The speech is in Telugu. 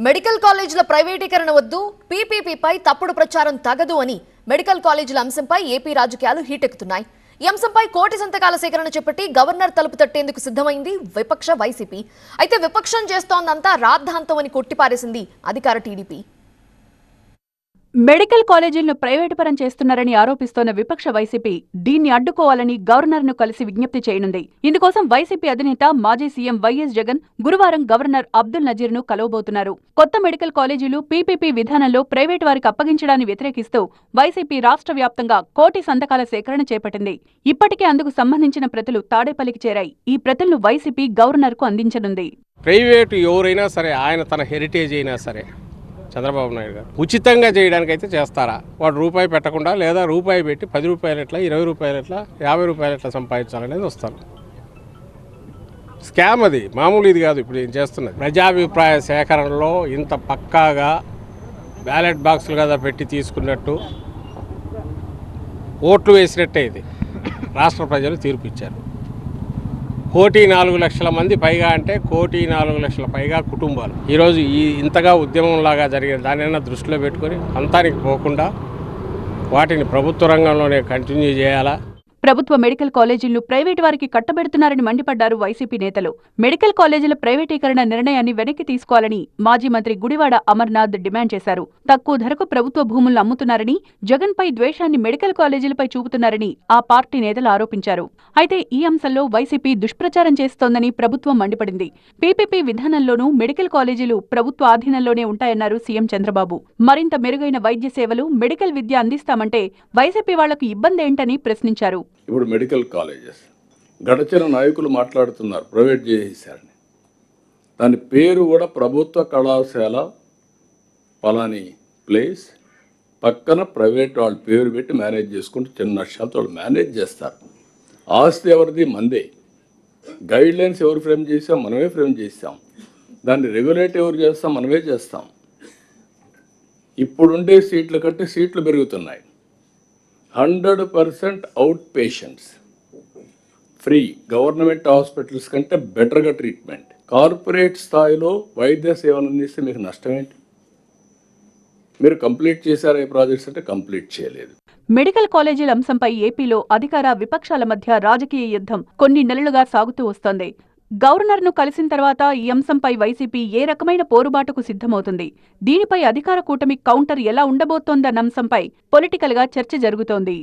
మెడికల్ కాలేజీల ప్రైవేటీకరణ వద్దు, పీపీపీపై తప్పుడు ప్రచారం తగదు అని మెడికల్ కాలేజీల అంశంపై ఏపీ రాజకీయాలు హీటెక్కుతున్నాయి. ఈ అంశంపై కోటి సంతకాల సేకరణ చేపట్టి గవర్నర్ తలుపు తట్టేందుకు సిద్ధమైంది విపక్ష వైసీపీ. అయితే విపక్షం చేస్తోందంతా రాద్ధాంతం అని కొట్టిపారేసింది అధికార టీడీపీ. మెడికల్ కాలేజీలను ప్రైవేటు పరం చేస్తున్నారని ఆరోపిస్తోన్న విపక్ష వైసీపీ దీన్ని అడ్డుకోవాలని గవర్నర్ను కలిసి విజ్ఞప్తి చేయనుంది. ఇందుకోసం వైసీపీ అధినేత మాజీ సీఎం వైఎస్ జగన్ గురువారం గవర్నర్ అబ్దుల్ నజీర్ను కలవబోతున్నారు. కొత్త మెడికల్ కాలేజీలు పీపీపీ విధానంలో ప్రైవేటు వారికి అప్పగించడాన్ని వ్యతిరేకిస్తూ వైసీపీ రాష్ట్ర వ్యాప్తంగా కోటి సంతకాల సేకరణ చేపట్టింది. ఇప్పటికే అందుకు సంబంధించిన ప్రతులు తాడేపల్లికి చేరాయి. ఈ ప్రతులను వైసీపీ గవర్నర్కు అందించనుంది. ప్రైవేటు ఎవరైనా సరే, ఆయన తన హెరిటేజ్ అయినా సరే, చంద్రబాబు నాయుడు గారు ఉచితంగా చేయడానికైతే చేస్తారా? వాడు రూపాయి పెట్టకుండా, లేదా రూపాయి పెట్టి 10 రూపాయలు ఎట్లా, 20 రూపాయలు ఎట్లా, 50 రూపాయలు ఎట్లా సంపాదించాలనేది వస్తారు. స్కామ్ అది, మామూలు ఇది కాదు. ఇప్పుడు ఏం చేస్తున్నది ప్రజాభిప్రాయ సేకరణలో ఇంత పక్కాగా బ్యాలెట్ బాక్సులు కదా పెట్టి తీసుకున్నట్టు ఓట్లు వేసినట్టే ఇది రాష్ట్ర ప్రజలు తీర్పు ఇచ్చారు. 1.4 లక్షల మంది పైగా అంటే 1.4 లక్షల పైగా కుటుంబాలు ఈరోజు ఇంతగా ఉద్యమంలాగా జరిగిన దానిని దృష్టిలో పెట్టుకొని అంతానికి పోకుండా వాటిని ప్రభుత్వ రంగంలోనే కంటిన్యూ చేయాలా? ప్రభుత్వ మెడికల్ కాలేజీలను ప్రైవేటు వారికి కట్టబెడుతున్నారని మండిపడ్డారు వైసీపీ నేతలు. మెడికల్ కాలేజీల ప్రైవేటీకరణ నిర్ణయాన్ని వెనక్కి తీసుకోవాలని మాజీ మంత్రి గుడివాడ అమర్నాథ్ డిమాండ్ చేశారు. తక్కువ ధరకు ప్రభుత్వ భూములను అమ్ముతున్నారని, జగన్పై ద్వేషాన్ని మెడికల్ కాలేజీలపై చూపుతున్నారని ఆ పార్టీ నేతలు ఆరోపించారు. అయితే ఈ అంశంలో వైసీపీ దుష్ప్రచారం చేస్తోందని ప్రభుత్వం మండిపడింది. పీపీపీ విధానంలోనూ మెడికల్ కాలేజీలు ప్రభుత్వ ఆధీనంలోనే ఉంటాయన్నారు సీఎం చంద్రబాబు. మరింత మెరుగైన వైద్య సేవలు, మెడికల్ విద్య అందిస్తామంటే వైసీపీ వాళ్లకు ఇబ్బంది ఏంటని ప్రశ్నించారు. ఇప్పుడు మెడికల్ కాలేజెస్ గడచిన నాయకులు మాట్లాడుతున్నారు ప్రైవేట్ చేసేసారని. దాని పేరు కూడా ప్రభుత్వ కళాశాల పలాని ప్లేస్ పక్కన ప్రైవేట్ వాళ్ళ పేరు పెట్టి మేనేజ్ చేసుకుంటూ చిన్న నష్టాలతో వాళ్ళు మేనేజ్ చేస్తారు. ఆస్తి ఎవరిది? మందే. గైడ్ లైన్స్ ఎవరు ఫ్రేమ్ చేసాం? మనమే ఫ్రేమ్ చేస్తాం. దాన్ని రెగ్యులేట్ ఎవరు చేస్తాం? మనమే చేస్తాం. ఇప్పుడుండే సీట్ల కంటే సీట్లు పెరుగుతున్నాయి. 100% out patients, free government hospitals కంటే బెటర్గా ట్రీట్మెంట్. కార్పొరేట్ స్థాయిలో వైద్య సేవలు అందిస్తే మీకు నష్టం ఏంటి? మీరు కంప్లీట్ చేశారా ఈ ప్రాజెక్ట్స్ అంటే కంప్లీట్ చేయలేదు. మెడికల్ కాలేజీల అంశంపై ఏపీలో అధికార విపక్షాల మధ్య రాజకీయ యుద్ధం కొన్ని నెలలుగా సాగుతూ వస్తోంది. గవర్నర్ను కలిసిన తర్వాత ఈ అంశంపై వైసీపీ ఏ రకమైన పోరుబాటుకు సిద్ధమవుతుంది? దీనిపై అధికార కూటమి కౌంటర్ ఎలా ఉండబోతోందన్న అంశంపై పొలిటికల్గా చర్చ జరుగుతోంది.